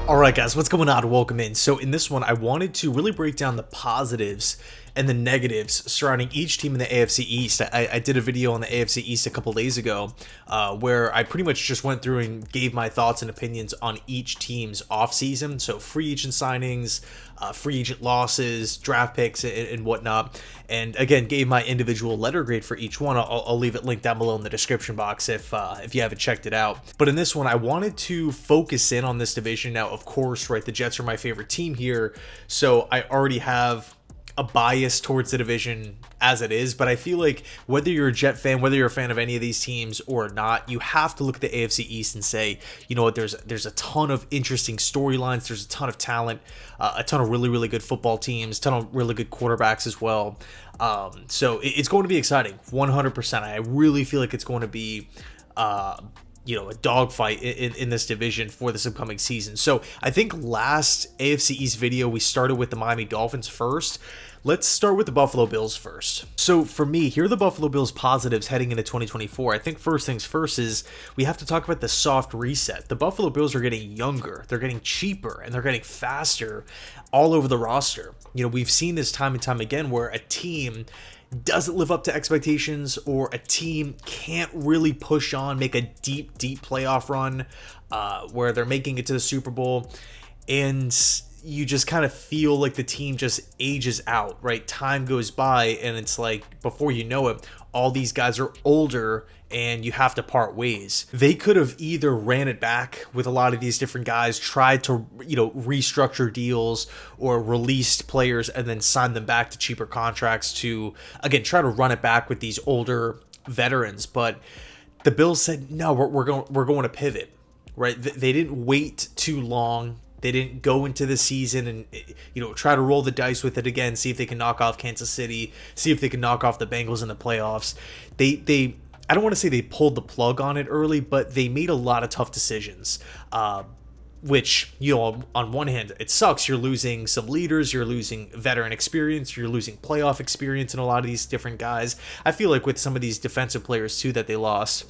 Alright guys, what's going on? Welcome in. So in this one, I wanted to really break down the positives and the negatives surrounding each team in the AFC East. I did a video on the AFC East a couple days ago where I pretty much just went through and gave my thoughts and opinions on each team's offseason. So free agent signings, free agent losses, draft picks, and whatnot. And again, gave my individual letter grade for each one. I'll leave it linked down below in the description box if you haven't checked it out. But in this one, I wanted to focus in on this division. Now, of course, right, the Jets are my favorite team here, so I already have a bias towards the division as it is, but I feel like whether you're a Jet fan, whether you're a fan of any of these teams or not, you have to look at the AFC East and say, you know what, there's a ton of interesting storylines, there's a ton of talent, a ton of really good football teams, a ton of really good quarterbacks as well. So it's going to be exciting, 100%. I really feel like it's going to be a dogfight in this division for this upcoming season. So I think last AFC East video, we started with the Miami Dolphins first. Let's start with the Buffalo Bills first. So for me, here are the Buffalo Bills positives heading into 2024. I think first things first is we have to talk about the soft reset. The Buffalo Bills are getting younger, they're getting cheaper, and they're getting faster all over the roster. You know, we've seen this time and time again where a team doesn't live up to expectations or a team can't really push on, make a deep playoff run where they're making it to the Super Bowl, and you just kind of feel like the team just ages out, right? Time goes by and it's like before you know it, all these guys are older and you have to part ways. They could have either ran it back with a lot of these different guys, tried to, restructure deals or released players and then signed them back to cheaper contracts to, again, try to run it back with these older veterans. But the Bills said, no, we're going to pivot, right? They didn't wait too long. They didn't go into the season and, try to roll the dice with it again, see if they can knock off Kansas City, see if they can knock off the Bengals in the playoffs. I don't want to say they pulled the plug on it early, but they made a lot of tough decisions, which, on one hand, it sucks. You're losing some leaders, you're losing veteran experience, you're losing playoff experience in a lot of these different guys. I feel like with some of these defensive players, too, that they lost,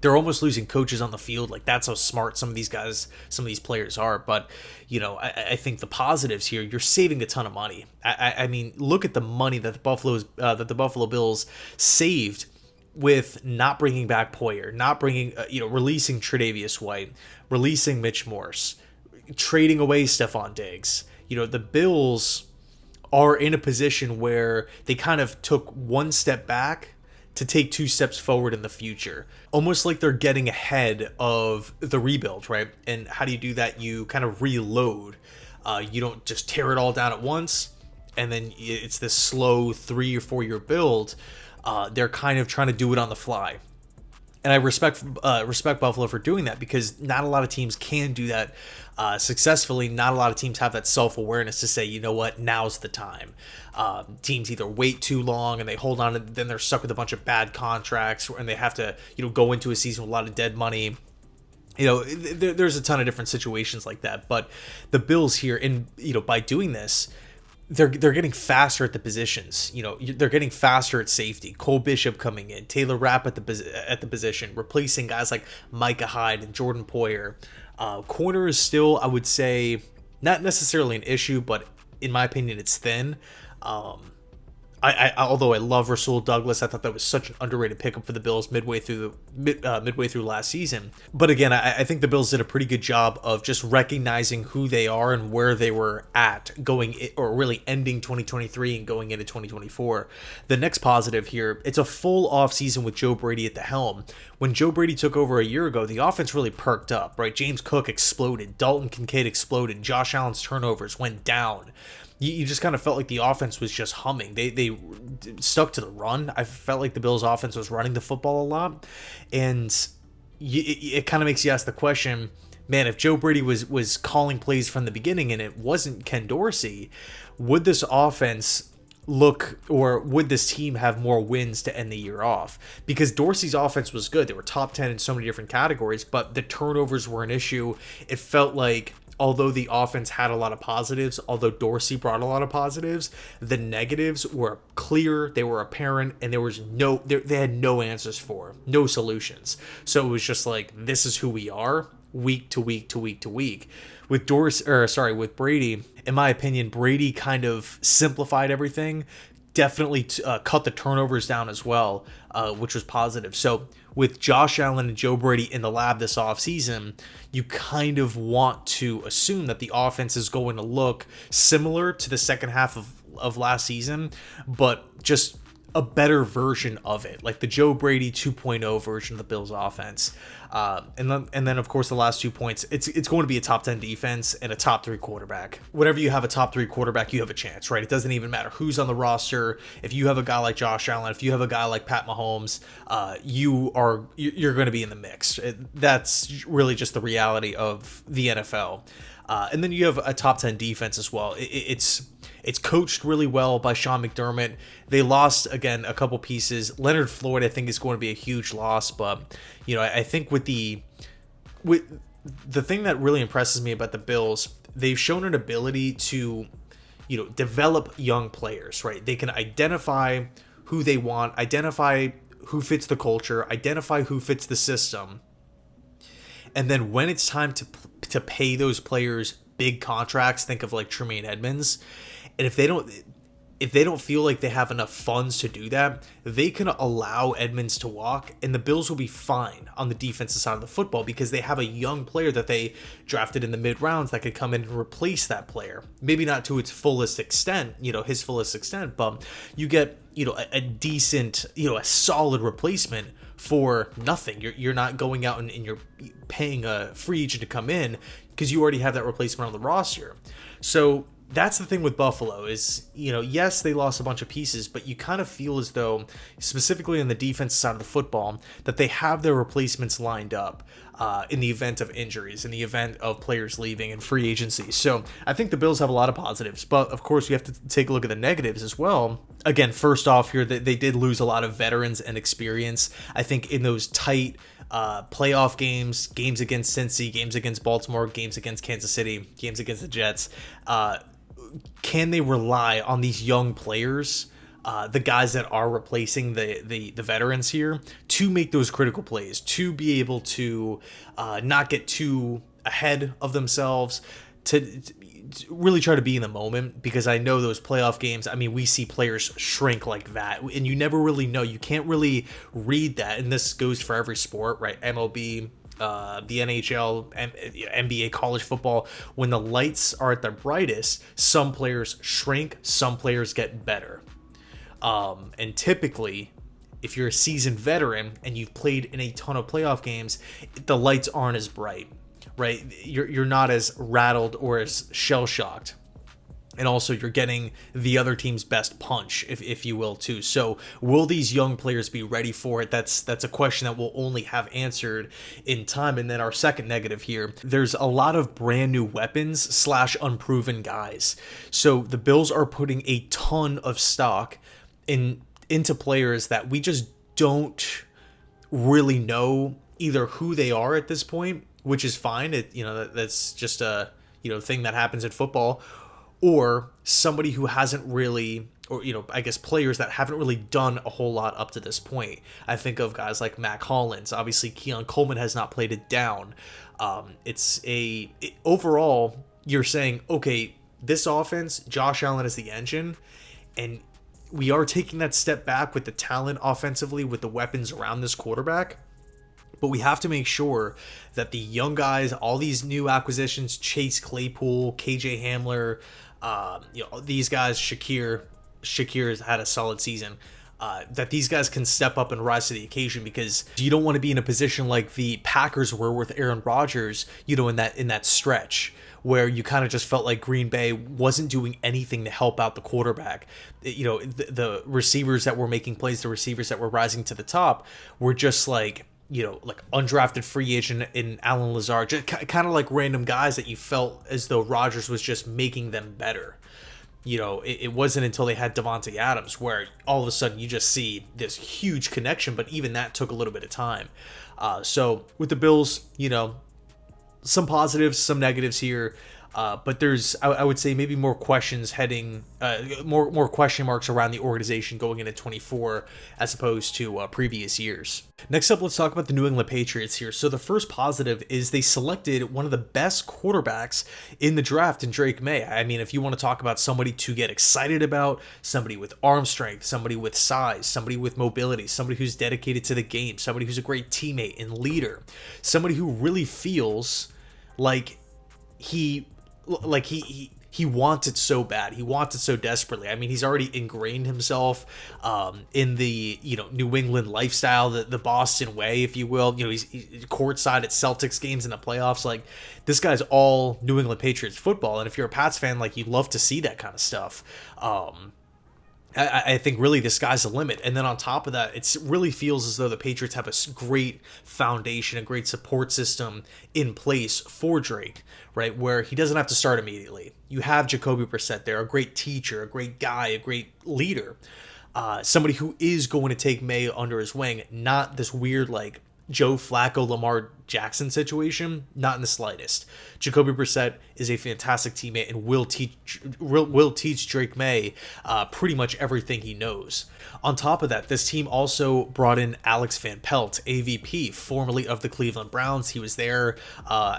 they're almost losing coaches on the field. Like, that's how smart some of these guys, some of these players are. But, I think the positives here, you're saving a ton of money. I mean, look at the money that the Buffalo Bills saved with not bringing back Poyer, not bringing, releasing Tre'Davious White, releasing Mitch Morse, trading away Stephon Diggs. The Bills are in a position where they kind of took one step back to take two steps forward in the future. Almost like they're getting ahead of the rebuild, right? And how do you do that? You kind of reload. You don't just tear it all down at once, and then it's this slow 3 or 4 year build. They're kind of trying to do it on the fly. And I respect Buffalo for doing that, because not a lot of teams can do that successfully. Not a lot of teams have that self-awareness to say, you know what, now's the time. Teams either wait too long and they hold on, and then they're stuck with a bunch of bad contracts, and they have to, go into a season with a lot of dead money. There's a ton of different situations like that. But the Bills here, by doing this, they're getting faster at the positions. They're getting faster at safety. Cole Bishop coming in, Taylor Rapp at the position, replacing guys like Micah Hyde and Jordan Poyer. Corner is still, I would say, not necessarily an issue, but in my opinion, it's thin. Although I love Rasul Douglas, I thought that was such an underrated pickup for the Bills midway through last season. But again, I think the Bills did a pretty good job of just recognizing who they are and where they were at really ending 2023 and going into 2024. The next positive here, it's a full offseason with Joe Brady at the helm. When Joe Brady took over a year ago, the offense really perked up, right? James Cook exploded, Dalton Kincaid exploded, Josh Allen's turnovers went down. You just kind of felt like the offense was just humming. They stuck to the run. I felt like the Bills' offense was running the football a lot. And it kind of makes you ask the question, man, if Joe Brady was calling plays from the beginning and it wasn't Ken Dorsey, would this offense would this team have more wins to end the year off? Because Dorsey's offense was good. They were top 10 in so many different categories, but the turnovers were an issue. It felt like, although the offense had a lot of positives, although Dorsey brought a lot of positives, the negatives were clear, they were apparent, and they had no answers for, no solutions. So it was just like, this is who we are. week to week to week to week. With Brady, in my opinion, Brady kind of simplified everything, definitely cut the turnovers down as well, which was positive. So with Josh Allen and Joe Brady in the lab this offseason, you kind of want to assume that the offense is going to look similar to the second half of last season, but just a better version of it, like the Joe Brady 2.0 version of the Bills offense. And then of course the last 2 points, it's going to be a top 10 defense and a top 3 quarterback. Whenever you have a top 3 quarterback, you have a chance, right? It doesn't even matter who's on the roster. If you have a guy like Josh Allen, if you have a guy like Pat Mahomes, you're going to be in the mix. That's really just the reality of the NFL. And then you have a top 10 defense as well. It's coached really well by Sean McDermott. They lost, again, a couple pieces. Leonard Floyd, I think, is going to be a huge loss. But, I think with the thing that really impresses me about the Bills, they've shown an ability to, develop young players, right? They can identify who they want, identify who fits the culture, identify who fits the system. And then when it's time to pay those players big contracts, think of like Tremaine Edmonds, and if they don't feel like they have enough funds to do that, they can allow Edmonds to walk, and the Bills will be fine on the defensive side of the football because they have a young player that they drafted in the mid rounds that could come in and replace that player. Maybe not to its fullest extent, his fullest extent, but you get, a decent, a solid replacement for nothing. You're not going out and you're paying a free agent to come in because you already have that replacement on the roster. So that's the thing with Buffalo is, yes, they lost a bunch of pieces, but you kind of feel as though, specifically on the defensive side of the football, that they have their replacements lined up in the event of injuries, in the event of players leaving and free agency. So I think the Bills have a lot of positives, but of course you have to take a look at the negatives as well. Again, first off here, they did lose a lot of veterans and experience. I think in those tight playoff games against Cincy, games against Baltimore, games against Kansas City, games against the Jets, can they rely on these young players, the guys that are replacing the veterans here, to make those critical plays, to be able to not get too ahead of themselves, to really try to be in the moment? Because I know those playoff games, we see players shrink like that, and you never really know. You can't really read that, and this goes for every sport, right? MLB, the NHL, NBA, college football. When the lights are at their brightest, some players shrink, some players get better. And typically, if you're a seasoned veteran and you've played in a ton of playoff games, the lights aren't as bright, right? You're not as rattled or as shell-shocked. And also you're getting the other team's best punch, if you will, too. So will these young players be ready for it? That's a question that we'll only have answered in time. And then our second negative here, there's a lot of brand new weapons / unproven guys. So the Bills are putting a ton of stock into players that we just don't really know either who they are at this point, which is fine. That's just a thing that happens in football. Or somebody who hasn't really, or, I guess players that haven't really done a whole lot up to this point. I think of guys like Mac Hollins. Obviously, Keon Coleman has not played it down. Overall, you're saying, okay, this offense, Josh Allen is the engine, and we are taking that step back with the talent offensively, with the weapons around this quarterback. But we have to make sure that the young guys, all these new acquisitions, Chase Claypool, KJ Hamler, these guys, Shakir has had a solid season, that these guys can step up and rise to the occasion, because you don't want to be in a position like the Packers were with Aaron Rodgers, in that stretch where you kind of just felt like Green Bay wasn't doing anything to help out the quarterback. The receivers that were making plays, the receivers that were rising to the top were just like undrafted free agent in Alan Lazard, just kind of like random guys that you felt as though Rodgers was just making them better. It wasn't until they had Devontae Adams where all of a sudden you just see this huge connection, but even that took a little bit of time. So with the Bills, some positives, some negatives here. But there's, I would say, maybe more questions more question marks around the organization going into 24 as opposed to previous years. Next up, let's talk about the New England Patriots here. So the first positive is they selected one of the best quarterbacks in the draft in Drake May. I mean, if you want to talk about somebody to get excited about, somebody with arm strength, somebody with size, somebody with mobility, somebody who's dedicated to the game, somebody who's a great teammate and leader, somebody who really feels like he wants it so bad. He wants it so desperately. I mean, he's already ingrained himself in the, New England lifestyle, the Boston way, if you will. He's courtside at Celtics games in the playoffs. Like, this guy's all New England Patriots football. And if you're a Pats fan, like, you love to see that kind of stuff. I think really the sky's the limit. And then on top of that, it really feels as though the Patriots have a great foundation, a great support system in place for Drake, right? Where he doesn't have to start immediately. You have Jacoby Brissett there, a great teacher, a great guy, a great leader. Somebody who is going to take May under his wing, not this weird, like, Joe Flacco, Lamar Jackson situation, not in the slightest. Jacoby Brissett is a fantastic teammate and will teach Drake May pretty much everything he knows. On top of that, this team also brought in Alex Van Pelt, AVP, formerly of the Cleveland Browns. He was there.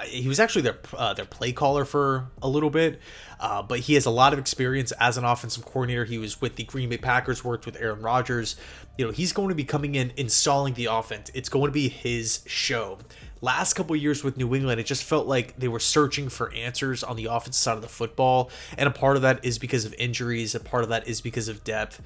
He was actually their play caller for a little bit. But he has a lot of experience as an offensive coordinator. He was with the Green Bay Packers, worked with Aaron Rodgers. He's going to be coming in, installing the offense. It's going to be his show. Last couple of years with New England, it just felt like they were searching for answers on the offensive side of the football. And a part of that is because of injuries. A part of that is because of depth.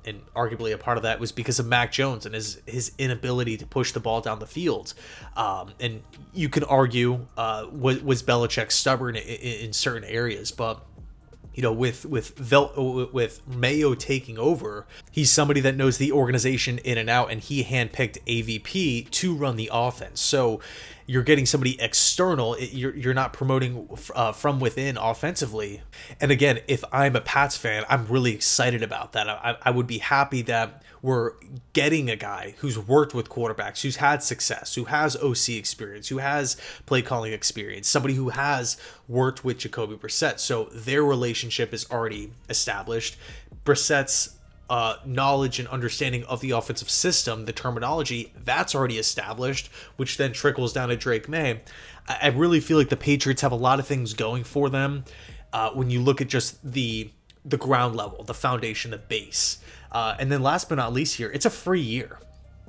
And arguably a part of that was because of Mac Jones and his inability to push the ball down the field. And you can argue, was Belichick stubborn in certain areas, but with Mayo taking over, he's somebody that knows the organization in and out, and he handpicked AVP to run the offense. So you're getting somebody external. You're not promoting from within offensively. And again, if I'm a Pats fan, I'm really excited about that. I would be happy that we're getting a guy who's worked with quarterbacks, who's had success, who has OC experience, who has play calling experience, somebody who has worked with Jacoby Brissett. So their relationship is already established. Brissett's knowledge and understanding of the offensive system, the terminology, that's already established, which then trickles down to Drake May. I really feel like the Patriots have a lot of things going for them when you look at just the ground level, the foundation, the base. And then last but not least here, it's a free year,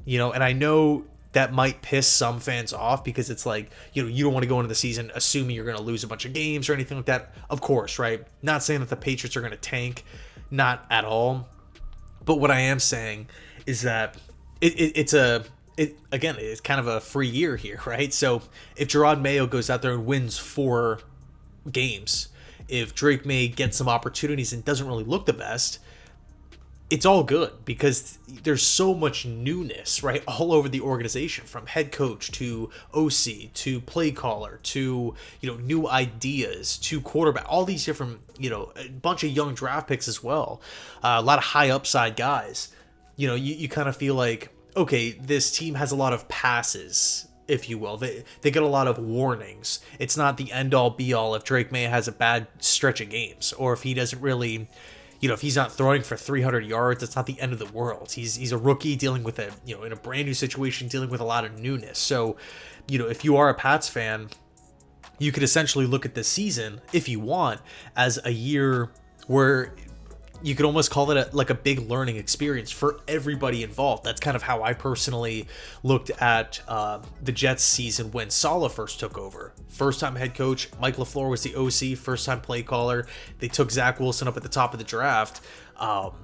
and I know that might piss some fans off because it's like, you don't want to go into the season assuming you're going to lose a bunch of games or anything like that. Of course, right? Not saying that the Patriots are going to tank, not at all. But what I am saying is that it's kind of a free year here, right? So if Gerard Mayo goes out there and wins 4 games, if Drake May gets some opportunities and doesn't really look the best, it's all good because there's so much newness, right, all over the organization, from head coach to OC to play caller to, new ideas to quarterback, all these different, a bunch of young draft picks as well. A lot of high upside guys. You kind of feel like, okay, this team has a lot of passes, if you will. They get a lot of warnings. It's not the end all be all if Drake May has a bad stretch of games, or if he doesn't really, if he's not throwing for 300 yards, it's not the end of the world. He's a rookie dealing with in a brand new situation, dealing with a lot of newness. So, if you are a Pats fan, you could essentially look at this season, if you want, as a year where you could almost call it like a big learning experience for everybody involved. That's kind of how I personally looked at the Jets season when Saleh first took over. First time head coach, Mike LaFleur was the OC, first time play caller. They took Zach Wilson up at the top of the draft. So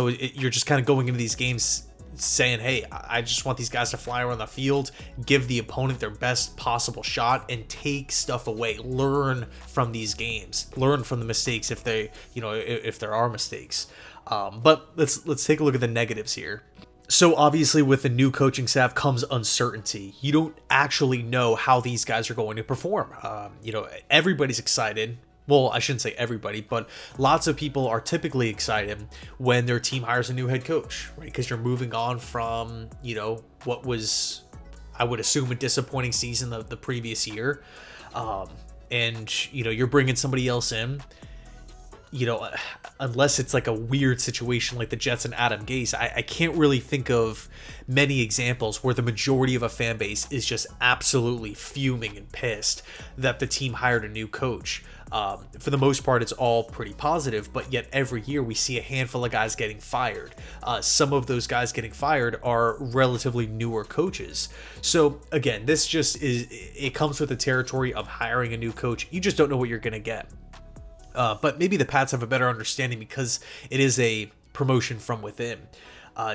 you're just kind of going into these games saying, hey, I just want these guys to fly around the field, give the opponent their best possible shot, and take stuff away. Learn from these games. Learn from the mistakes if there are mistakes. But let's take a look at the negatives here. So obviously with the new coaching staff comes uncertainty. You don't actually know how these guys are going to perform. Everybody's excited. Well, I shouldn't say everybody, but lots of people are typically excited when their team hires a new head coach, right? Because you're moving on from, what was, I would assume, a disappointing season of the previous year. and you're bringing somebody else in, unless it's like a weird situation like the Jets and Adam Gase, I can't really think of many examples where the majority of a fan base is just absolutely fuming and pissed that the team hired a new coach. For the most part, it's all pretty positive, but yet every year we see a handful of guys getting fired. Some of those guys getting fired are relatively newer coaches. So again, it comes with the territory of hiring a new coach. You just don't know what you're going to get. But maybe the Pats have a better understanding because it is a promotion from within.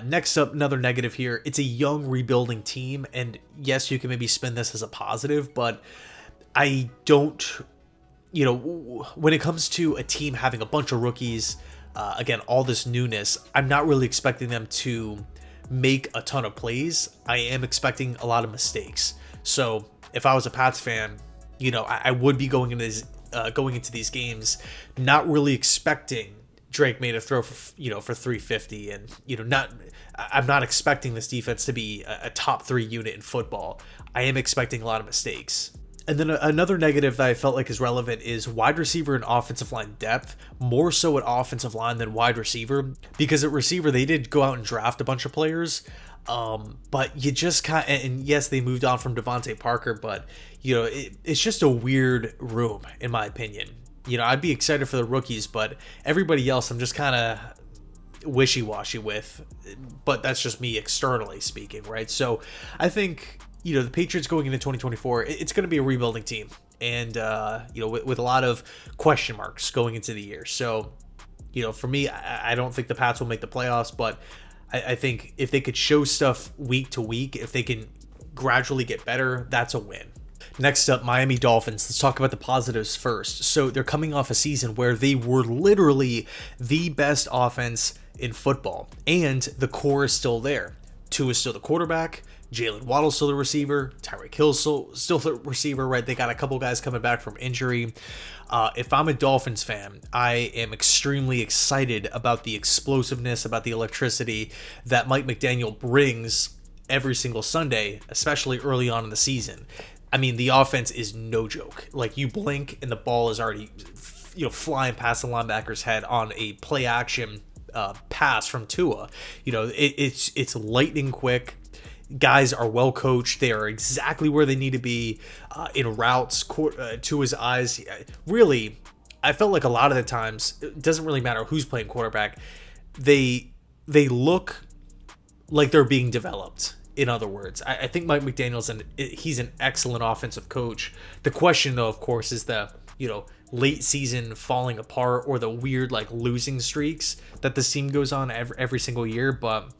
Next up, another negative here. It's a young rebuilding team. And yes, you can maybe spin this as a positive, but I don't, when it comes to a team having a bunch of rookies, again, all this newness, I'm not really expecting them to make a ton of plays. I am expecting a lot of mistakes. So if I was a Pats fan, I would be going into these games not really expecting Drake May to throw for 350, and I'm not expecting this defense to be a top 3 unit in football. I am expecting a lot of mistakes. And then another negative that I felt like is relevant is wide receiver and offensive line depth, more so at offensive line than wide receiver, because at receiver they did go out and draft a bunch of players. But you just and yes, they moved on from Devontae Parker, but it's just a weird room in my opinion. I'd be excited for the rookies, but everybody else I'm just kind of wishy-washy with, but that's just me externally speaking, right? So I think, the Patriots going into 2024, it's going to be a rebuilding team, and with a lot of question marks going into the year. So, for me, I don't think the Pats will make the playoffs, but I think if they could show stuff week to week, if they can gradually get better, that's a win. Next up, Miami Dolphins. Let's talk about the positives first. So they're coming off a season where they were literally the best offense in football, and the core is still there. Tua is still the quarterback. Jalen Waddle's still the receiver. Tyreek Hill's still the receiver, right? They got a couple guys coming back from injury. If I'm a Dolphins fan, I am extremely excited about the explosiveness, about the electricity that Mike McDaniel brings every single Sunday, especially early on in the season. I mean, the offense is no joke. Like, you blink and the ball is already, flying past the linebacker's head on a play action pass from Tua. It's lightning quick. Guys are well coached. They are exactly where they need to be in routes. Tua's eyes, really, I felt like a lot of the times, it doesn't really matter who's playing quarterback. They look like they're being developed. In other words, I think Mike McDaniel's he's an excellent offensive coach. The question, though, of course, is the late season falling apart or the weird losing streaks that this team goes on every single year. But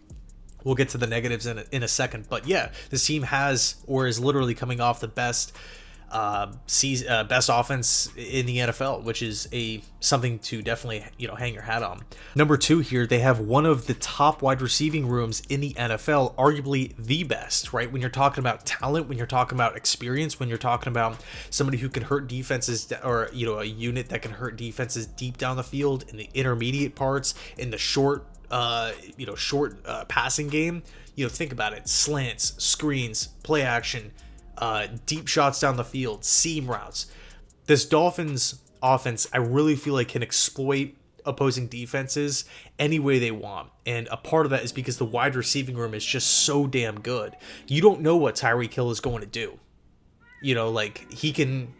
we'll get to the negatives in a second. But yeah, this team has or is literally coming off the best best offense in the NFL, which is something to definitely hang your hat on. Number 2 here, they have one of the top wide receiving rooms in the NFL, arguably the best, right? When you're talking about talent, when you're talking about experience, when you're talking about somebody who can hurt defenses, or a unit that can hurt defenses deep down the field, in the intermediate parts, in the short passing game. Think about it: slants, screens, play action, deep shots down the field, seam routes. This Dolphins offense, I really feel like, can exploit opposing defenses any way they want. And a part of that is because the wide receiving room is just so damn good. You don't know what Tyreek Hill is going to do. He can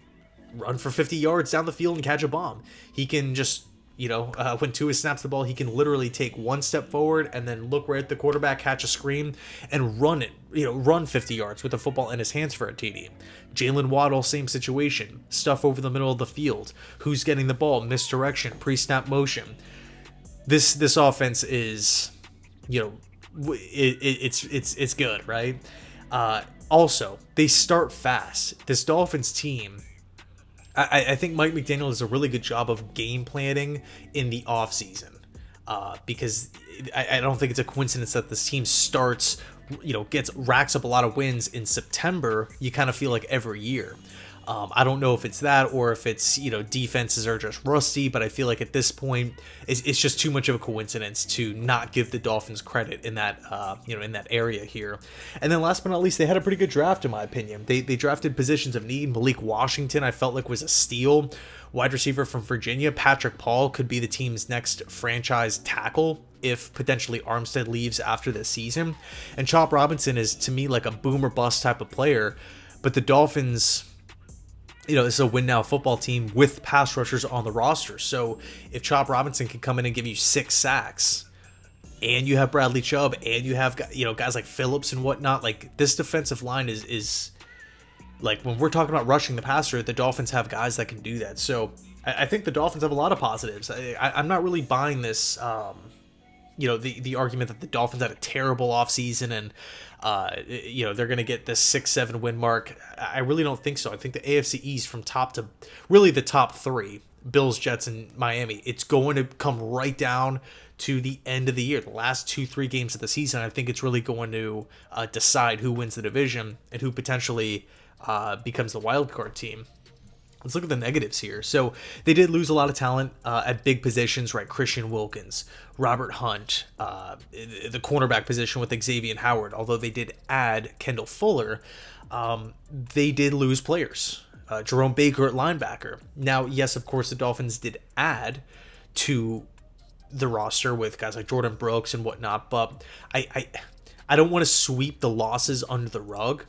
run for 50 yards down the field and catch a bomb. He can just when Tua snaps the ball, he can literally take one step forward and then look right at the quarterback, catch a screen, and run 50 yards with the football in his hands for a TD. Jalen Waddle, same situation. Stuff over the middle of the field. Who's getting the ball? Misdirection, pre-snap motion. This offense is, it's good, right? Also, they start fast. This Dolphins team, I think Mike McDaniel does a really good job of game planning in the offseason, because I don't think it's a coincidence that this team starts, racks up a lot of wins in September. You kind of feel like every year. I don't know if it's that or if it's, defenses are just rusty, but I feel like at this point, it's just too much of a coincidence to not give the Dolphins credit in that, in that area here. And then last but not least, they had a pretty good draft, in my opinion. They drafted positions of need. Malik Washington, I felt like was a steal. Wide receiver from Virginia, Patrick Paul, could be the team's next franchise tackle if potentially Armstead leaves after this season. And Chop Robinson is, to me, like a boom or bust type of player. But the Dolphins, this is a win now football team with pass rushers on the roster. So if Chop Robinson can come in and give you 6 sacks, and you have Bradley Chubb, and you have, guys like Phillips and whatnot, like this defensive line is like, when we're talking about rushing the passer, the Dolphins have guys that can do that. So I think the Dolphins have a lot of positives. I'm not really buying this, the argument that the Dolphins had a terrible offseason and, they're going to get this 6-7 win mark. I really don't think so. I think the AFC East from top to really the top 3, Bills, Jets, and Miami, it's going to come right down to the end of the year, the last 2-3 games of the season. I think it's really going to decide who wins the division and who potentially becomes the wild card team. Let's look at the negatives here. So they did lose a lot of talent at big positions, right? Christian Wilkins, Robert Hunt, the cornerback position with Xavier Howard. Although they did add Kendall Fuller, they did lose players. Jerome Baker at linebacker. Now, yes, of course, the Dolphins did add to the roster with guys like Jordan Brooks and whatnot, but I don't want to sweep the losses under the rug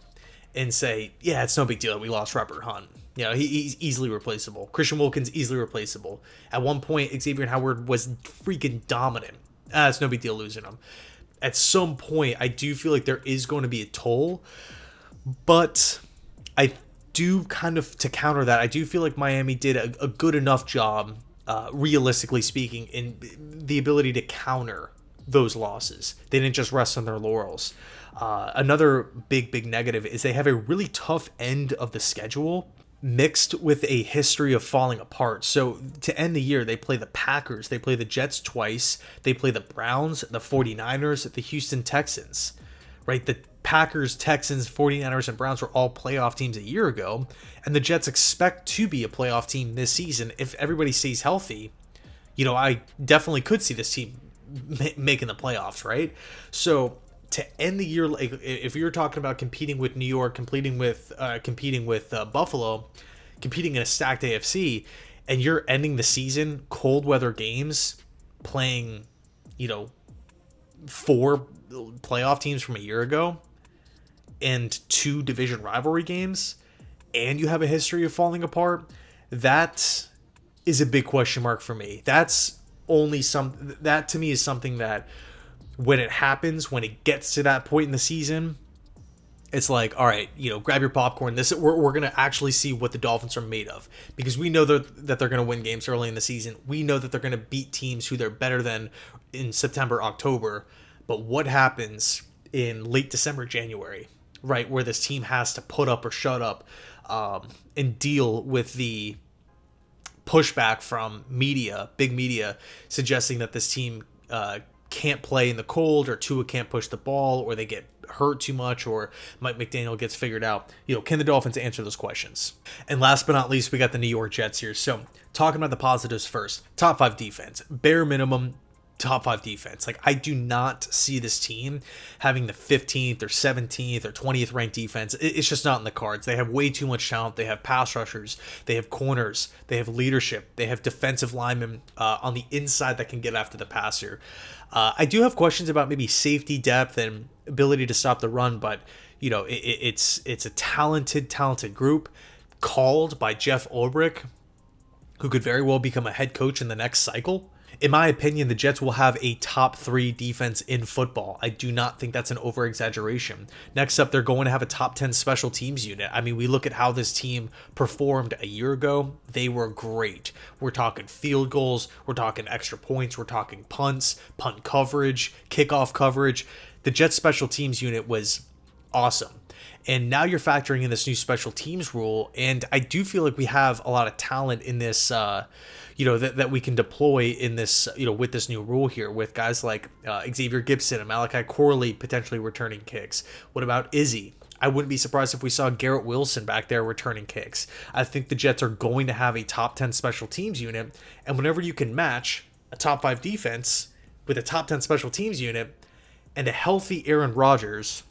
and say, yeah, it's no big deal that we lost Robert Hunt. He's easily replaceable. Christian Wilkins, easily replaceable. At one point, Xavier Howard was freaking dominant. It's no big deal losing him. At some point, I do feel like there is going to be a toll, but I do kind of, to counter that, I do feel like Miami did a good enough job, realistically speaking, in the ability to counter those losses. They didn't just rest on their laurels. Another big negative is they have a really tough end of the schedule mixed with a history of falling apart. So to end the year, they play the Packers, they play the Jets twice, they play the Browns, the 49ers, the Houston Texans, right? The Packers, Texans, 49ers, and Browns were all playoff teams a year ago, and the Jets expect to be a playoff team this season if everybody stays healthy. I definitely could see this team making the playoffs, right? So to end the year, like if you're talking about competing with New York, competing with Buffalo, competing in a stacked AFC, and you're ending the season cold weather games, playing, 4 playoff teams from a year ago, and 2 division rivalry games, and you have a history of falling apart, that is a big question mark for me. That to me is something that, when it happens, when it gets to that point in the season, it's like, all right, grab your popcorn. We're going to actually see what the Dolphins are made of, because we know that they're going to win games early in the season. We know that they're going to beat teams who they're better than in September, October. But what happens in late December, January, right, where this team has to put up or shut up and deal with the pushback from big media, suggesting that this team can't play in the cold, or Tua can't push the ball, or they get hurt too much, or Mike McDaniel gets figured out. Can the Dolphins answer those questions? And last but not least, we got the New York Jets here. So talking about the positives first, top 5 defense, bare minimum top 5 defense. Like, I do not see this team having the 15th or 17th or 20th ranked defense. It's just not in the cards. They have way too much talent. They have pass rushers, they have corners, they have leadership, they have defensive linemen on the inside that can get after the passer. I do have questions about maybe safety depth and ability to stop the run, but it's a talented group called by Jeff Ulbrich, who could very well become a head coach in the next cycle. In my opinion, the Jets will have a top 3 defense in football. I do not think that's an over-exaggeration. Next up, they're going to have a top 10 special teams unit. I mean, we look at how this team performed a year ago. They were great. We're talking field goals. We're talking extra points. We're talking punts, punt coverage, kickoff coverage. The Jets special teams unit was awesome. And now you're factoring in this new special teams rule, and I do feel like we have a lot of talent in this, that we can deploy in this, with this new rule here, with guys like Xavier Gibson and Malachi Corley potentially returning kicks. What about Izzy? I wouldn't be surprised if we saw Garrett Wilson back there returning kicks. I think the Jets are going to have a top 10 special teams unit, and whenever you can match a top 5 defense with a top 10 special teams unit and a healthy Aaron Rodgers,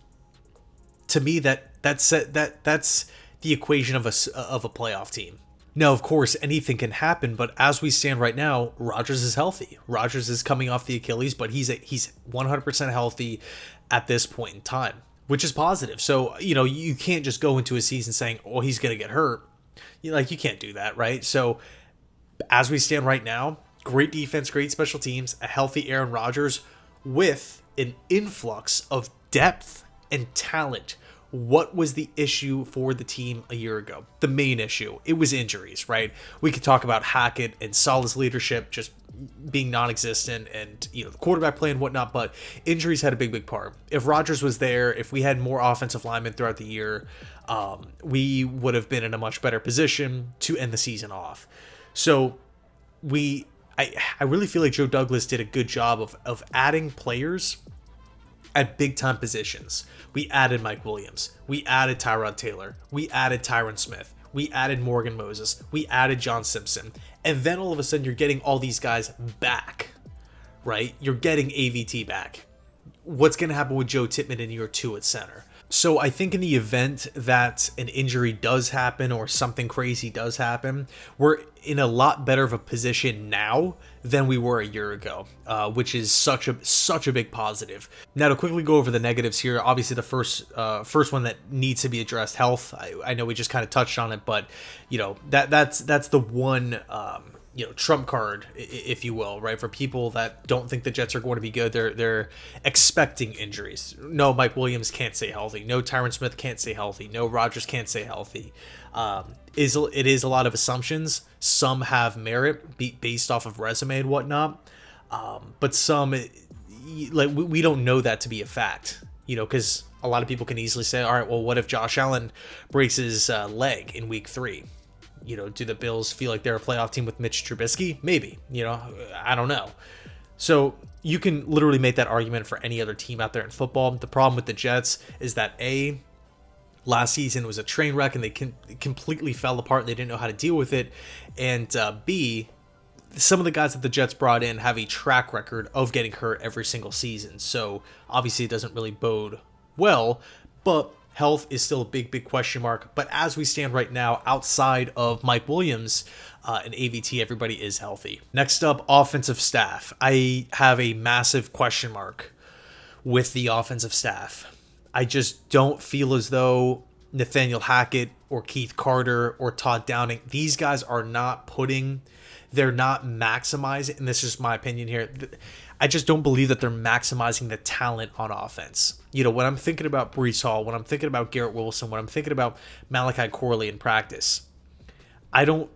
to me that's the equation of a playoff team. Now, of course, anything can happen, but as we stand right now, Rodgers is healthy. Rodgers is coming off the Achilles, but he's 100% healthy at this point in time, which is positive. So, you can't just go into a season saying, "Oh, he's going to get hurt." You can't do that, right? So, as we stand right now, great defense, great special teams, a healthy Aaron Rodgers with an influx of depth and talent. What was the issue for the team a year ago? The main issue, it was injuries, right? We could talk about Hackett and Saleh's leadership just being non-existent and, the quarterback play and whatnot, but injuries had a big part. If Rodgers was there, if we had more offensive linemen throughout the year, we would have been in a much better position to end the season off. So I really feel like Joe Douglas did a good job of adding players at big-time positions. We added Mike Williams. We added Tyrod Taylor. We added Tyron Smith. We added Morgan Moses. We added John Simpson. And then all of a sudden, you're getting all these guys back, right? You're getting AVT back. What's going to happen with Joe Tippmann in year 2 at center? So I think in the event that an injury does happen or something crazy does happen, we're in a lot better of a position now than we were a year ago, which is such a big positive. Now to quickly go over the negatives here, obviously the first one that needs to be addressed, health. I know we just kind of touched on it, but that's the one trump card, if you will, right? For people that don't think the Jets are going to be good, they're expecting injuries. No, Mike Williams can't stay healthy. No, Tyron Smith can't stay healthy. No, Rodgers can't stay healthy. It is a lot of assumptions. Some have merit based off of resume and whatnot, but some we don't know that to be a fact. Because a lot of people can easily say, all right, well, what if Josh Allen breaks his leg in week 3? Do the Bills feel like they're a playoff team with Mitch Trubisky? Maybe, I don't know. So you can literally make that argument for any other team out there in football. The problem with the Jets is that last season was a train wreck and they completely fell apart and they didn't know how to deal with it. And B, some of the guys that the Jets brought in have a track record of getting hurt every single season. So obviously it doesn't really bode well, but health is still a big question mark. But as we stand right now, outside of Mike Williams and AVT, everybody is healthy. Next up, offensive staff. I have a massive question mark with the offensive staff. I just don't feel as though Nathaniel Hackett or Keith Carter or Todd Downing, these guys are not they're not maximizing, and this is my opinion here, I just don't believe that they're maximizing the talent on offense. When I'm thinking about Breece Hall, when I'm thinking about Garrett Wilson, when I'm thinking about Malachi Corley in practice, I don't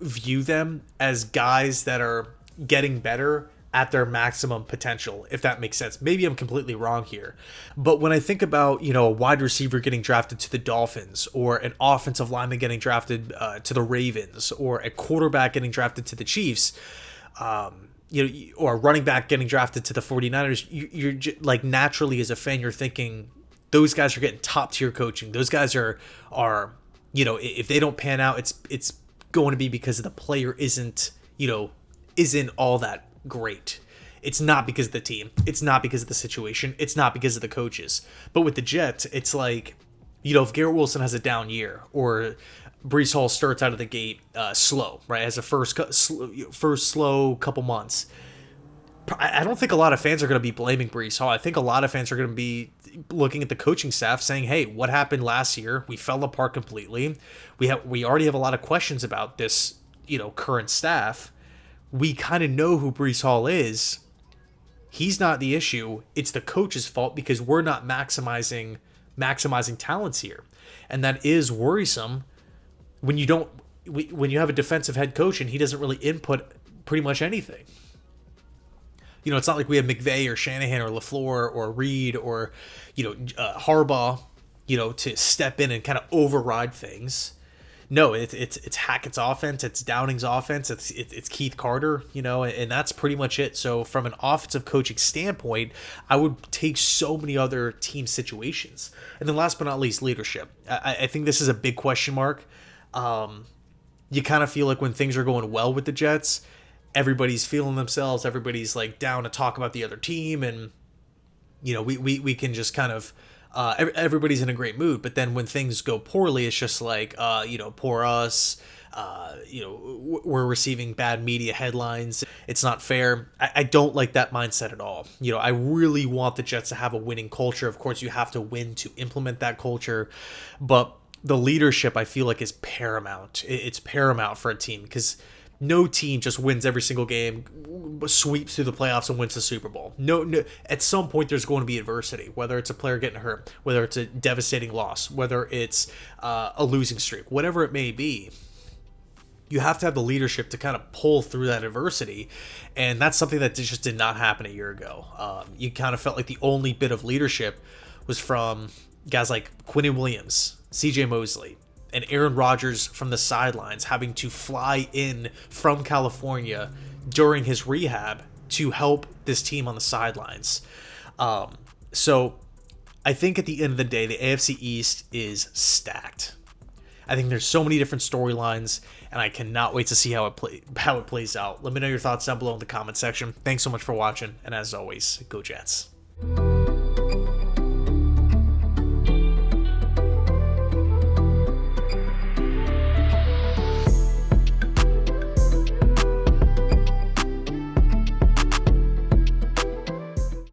view them as guys that are getting better at their maximum potential, if that makes sense. Maybe I'm completely wrong here. But when I think about, a wide receiver getting drafted to the Dolphins, or an offensive lineman getting drafted to the Ravens, or a quarterback getting drafted to the Chiefs, or a running back getting drafted to the 49ers, you're like, naturally as a fan, you're thinking those guys are getting top tier coaching. Those guys are if they don't pan out, it's going to be because the player isn't all that great. It's not because of the team. It's not because of the situation. It's not because of the coaches. But with the Jets, it's like, if Garrett Wilson has a down year, or Breece Hall starts out of the gate slow, right, as a first slow couple months, I don't think a lot of fans are going to be blaming Breece Hall. I think a lot of fans are going to be looking at the coaching staff saying, hey, what happened last year? We fell apart completely. We already have a lot of questions about this, current staff. We kind of know who Breece Hall is. He's not the issue. It's the coach's fault because we're not maximizing talents here. And that is worrisome when you have a defensive head coach and he doesn't really input pretty much anything. It's not like we have McVay or Shanahan or LaFleur or Reed or, Harbaugh, to step in and kind of override things. No, it's Hackett's offense, it's Downing's offense, it's Keith Carter, and that's pretty much it. So from an offensive coaching standpoint, I would take so many other team situations. And then last but not least, leadership. I think this is a big question mark. You kind of feel like when things are going well with the Jets, everybody's feeling themselves, everybody's like down to talk about the other team, and we can just kind of everybody's in a great mood. But then when things go poorly, it's just like poor us. We're receiving bad media headlines. It's not fair. I don't like that mindset at all. I really want the Jets to have a winning culture. Of course, you have to win to implement that culture, but the leadership, I feel like, is paramount. It's paramount for a team, because no team just wins every single game, sweeps through the playoffs, and wins the Super Bowl. No, at some point there's going to be adversity, whether it's a player getting hurt, whether it's a devastating loss, whether it's a losing streak, whatever it may be. You have to have the leadership to kind of pull through that adversity, and that's something that just did not happen a year ago. You kind of felt like the only bit of leadership was from guys like Quinnen Williams, C.J. Mosley, and Aaron Rodgers from the sidelines, having to fly in from California during his rehab to help this team on the sidelines. So I think at the end of the day, the AFC East is stacked. I think there's so many different storylines, and I cannot wait to see how it plays out. Let me know your thoughts down below in the comment section. Thanks so much for watching, and as always, go Jets.